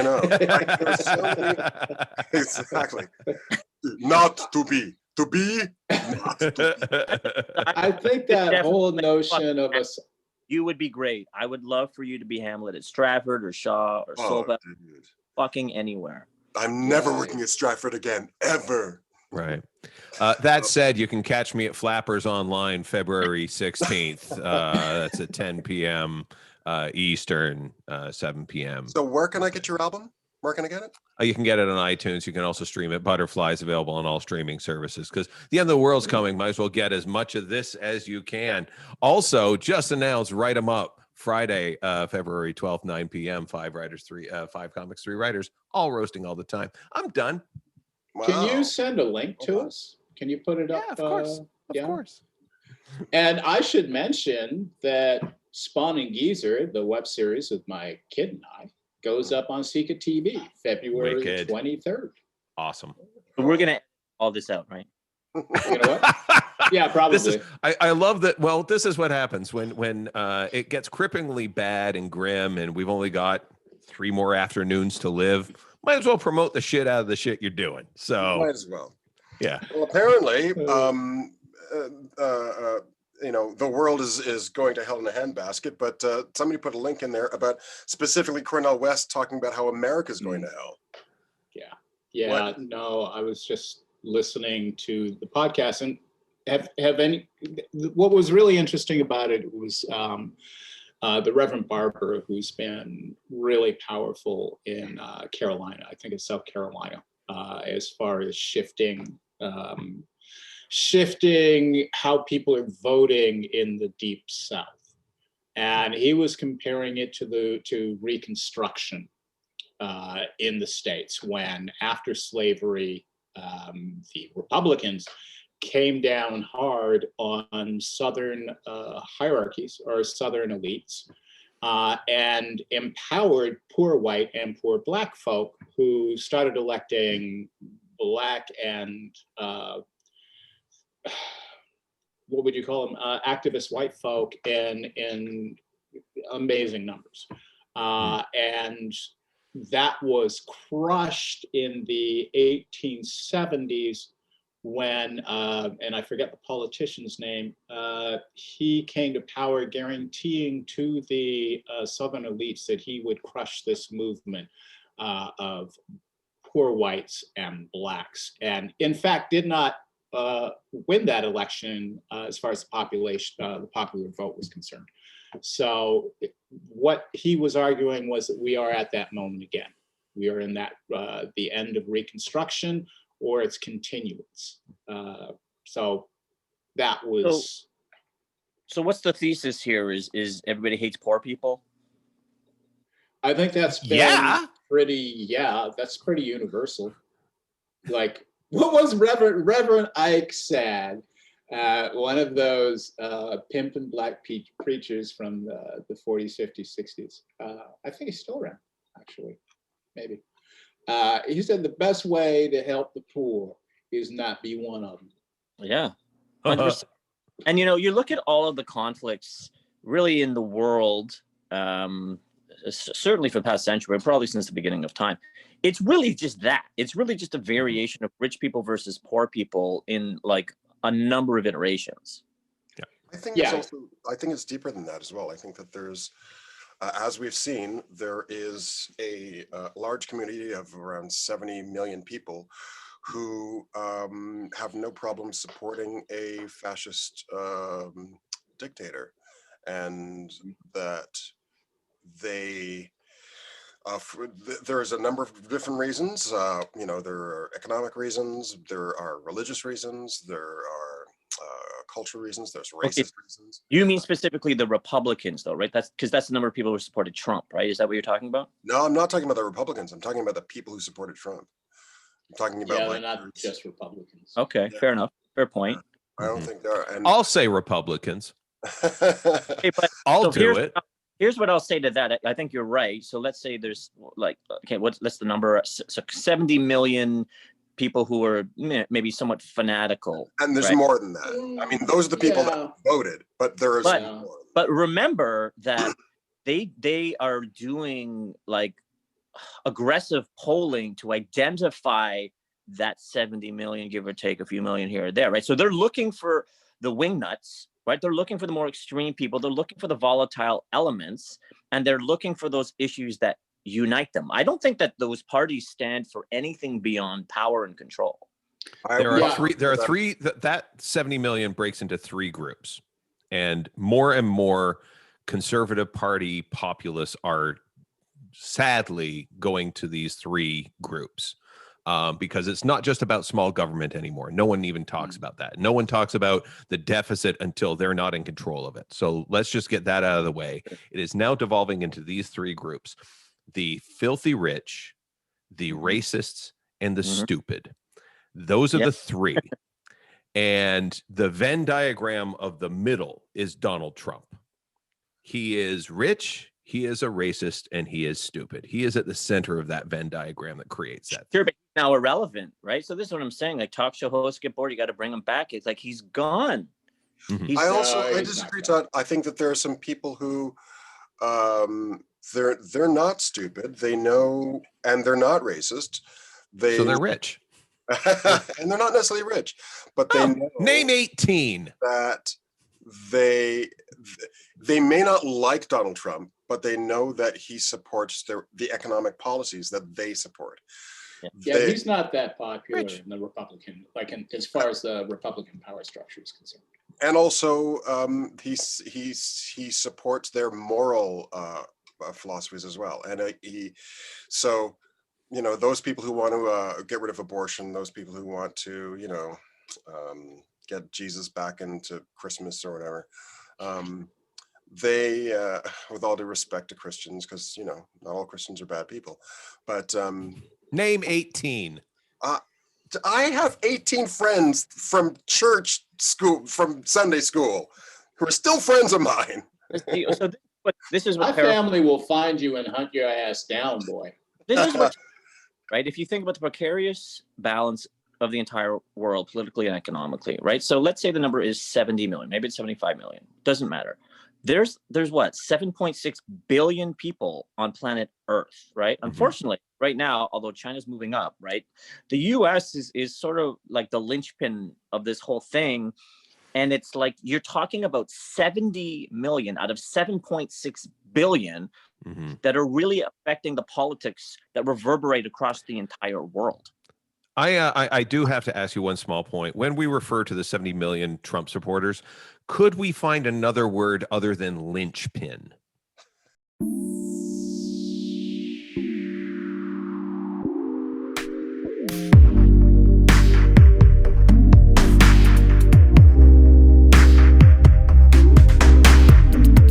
I know. There's so many. Exactly. Not to be. To be. Not to be. I think that whole notion of us. You would be great. I would love for you to be Hamlet at Stratford or Shaw or Solva. Fucking anywhere. I'm never working at Stratford again, ever. Right. That said, you can catch me at Flappers Online February 16th. That's at 10 p.m. Eastern, 7 p.m. So where can I get your album? Where can I get it? You can get it on iTunes. You can also stream it. Butterfly's available on all streaming services because the end of the world's coming. Might as well get as much of this as you can. Also, just announced Write 'em Up Friday, February 12th, 9 p.m. 5 comics, 3 writers, all roasting all the time. I'm done. Wow. Can you send a link to us? Can you put it up? Yeah, of course. Of course. And I should mention that Spawn and Geezer, the web series with my kid and I, goes up on Sika TV February 23rd. Awesome. So we're gonna all this out, right? You know what? Yeah, probably. I love that. Well, this is what happens when it gets cripplingly bad and grim, and we've only got 3 more afternoons to live. Might as well promote the shit out of the shit you're doing. So might as well. Yeah. Well, apparently, the world is going to hell in a handbasket, but somebody put a link in there about specifically Cornel West talking about how America's going to hell. Yeah. What? No, I was just listening to the podcast and what was really interesting about it was the Reverend Barber, who's been really powerful in Carolina, I think it's South Carolina, as far as shifting how people are voting in the Deep South. And he was comparing it to Reconstruction in the States, when after slavery, the Republicans came down hard on Southern hierarchies or Southern elites and empowered poor white and poor Black folk who started electing Black and what would you call them? Activist white folk in amazing numbers. And that was crushed in the 1870s when, and I forget the politician's name, he came to power guaranteeing to the Southern elites that he would crush this movement of poor whites and Blacks. And in fact, did not win that election as far as the population, the popular vote was concerned. So what he was arguing was that we are at that moment again. We are in that the end of Reconstruction or its continuance. So that was. So what's the thesis here? Is everybody hates poor people? I think that's been that's pretty universal. Like, what was Reverend Ike said? One of those pimpin' Black preachers from the 40s, 50s, 60s. I think he's still around, actually, maybe. He said the best way to help the poor is not be one of them. Yeah. 100%. And, you look at all of the conflicts really in the world, certainly for the past century, but probably since the beginning of time. It's really just that. It's really just a variation of rich people versus poor people in like a number of iterations. Yeah. I think it's deeper than that as well. I think that there's, as we've seen, there is a large community of around 70 million people who have no problem supporting a fascist dictator, and that they there's a number of different reasons. There are economic reasons, there are religious reasons, there are cultural reasons, there's racist reasons. You mean specifically the Republicans, though, right? That's because that's the number of people who supported Trump, right? Is that what you're talking about? No, I'm not talking about the Republicans. I'm talking about the people who supported Trump. I'm talking about they're not just Republicans. Okay, fair enough. Fair point. I don't think there are. And I'll say Republicans. Okay, but I'll do it. Here's what I'll say to that. I think you're right. So let's say there's what's the number? So 70 million people who are maybe somewhat fanatical. And there's more than that. I mean, those are the people that voted, but there is more. But remember that they are doing like aggressive polling to identify that 70 million, give or take a few million here or there, right? So they're looking for the wingnuts, right? They're looking for the more extreme people. They're looking for the volatile elements, and they're looking for those issues that unite them. I don't think that those parties stand for anything beyond power and control. There Yeah. are three. There are three. That 70 million breaks into three groups, and more conservative party populists are sadly going to these three groups, because it's not just about small government anymore. No one even talks about that. No one talks about the deficit until they're not in control of it. So let's just get that out of the way. It is now devolving into these three groups: the filthy rich, the racists, and the stupid. Those are the three. And the Venn diagram of the middle is Donald Trump. He is rich, he is a racist, and he is stupid. He is at the center of that Venn diagram that creates that. Sure, but he's now irrelevant, right? So this is what I'm saying. Like, talk show hosts get bored, you got to bring him back. It's like he's gone. He's I disagree, Todd. I think that there are some people who they're not stupid. They know, and they're not racist. So they're rich. And they're not necessarily rich, but they know Name 18. that they may not like Donald Trump, but they know that he supports the economic policies that they support. Yeah, he's not that popular in the Republican, as far as the Republican power structure is concerned. And also, he supports their moral philosophies as well. And so, you know, those people who want to get rid of abortion, those people who want to, you know, get Jesus back into Christmas or whatever, they, with all due respect to Christians, because, you know, not all Christians are bad people, but Name 18. I have 18 friends from church school, from Sunday school, who are still friends of mine. So this is My what family will find you and hunt your ass down, boy. this is what, right? If you think about the precarious balance of the entire world, politically and economically, right? So let's say the number is 70 million, maybe it's 75 million, doesn't matter. There's what, 7.6 billion people on planet Earth, right? Unfortunately, right now, although China's moving up, right, the US is sort of like the linchpin of this whole thing. And it's like you're talking about 70 million out of 7.6 billion that are really affecting the politics that reverberate across the entire world. I do have to ask you one small point. When we refer to the 70 million Trump supporters, could we find another word other than linchpin?